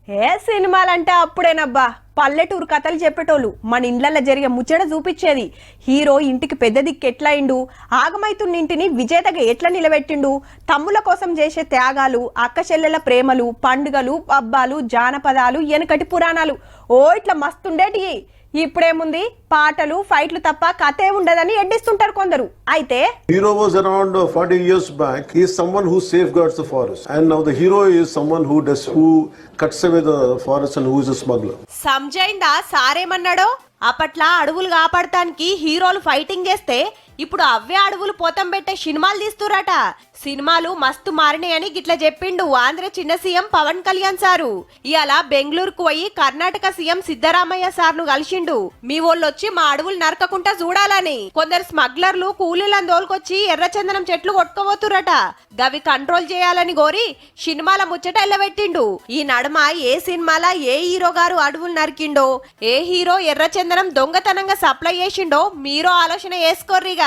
ఏ సినిమాలంటే అప్పుడేనబ్బా పల్లెటూరు కథలు చెప్పేటోళ్ళు మన ఇండ్లల్లో జరిగే ముచ్చట చూపించేది. హీరో ఇంటికి పెద్ద దిక్కు ఎట్లయిండు, ఆగమైతున్న ఇంటిని విజేతగా ఎట్లా నిలబెట్టిండు, తమ్ముల కోసం చేసే త్యాగాలు, అక్క చెల్లెల ప్రేమలు, పండుగలు, పబ్బాలు, జానపదాలు, వెనకటి పురాణాలు ఓ ఇట్లా మస్తుండేటి. ఇప్పుడేముంది పాటలు ఫైట్లు తప్ప కథే ఉండదని ఎడ్డిస్తుంటారు కొందరు. అయితే hero was around 40 years back. He is someone who safeguards the forest, and now the hero is someone who cuts away the forest and who is a smuggler. సంజైందా సారేమన్నాడో? అప్పట్లా అడవులు కాపాడటానికి హీరోలు ఫైటింగ్ చేస్తే ఇప్పుడు అవే అడవులు పోతం పెట్టే సినిమాలు తీస్తురట. సినిమాలు మస్తు మారినాయని గిట్లా చెప్పిండు ఆంధ్ర చిన్న సీఎం పవన్ కళ్యాణ్ సారు. ఇవాళ బెంగళూరుకు పోయి కర్ణాటక సీఎం సిద్ధరామయ్య సార్ను కలిసిండు. మీ వాళ్ళొచ్చి మా అడవులు నరకకుండా చూడాలని. కొందరు స్మగ్లర్లు కూలీలను దోలుకొచ్చి ఎర్రచందనం చెట్లు కొట్టుకోబోతురట. గవి కంట్రోల్ చేయాలని కోరి సినిమాల ముచ్చట ఎల్లబెట్టిండు. ఈ నడుమ ఏ సినిమాల ఏ హీరో గారు అడవులు నరికిండో, ఏ హీరో ఎర్రచందనం దొంగతనంగా సప్లై చేసిండో మీరు ఆలోచన చేసుకోర్రిగా.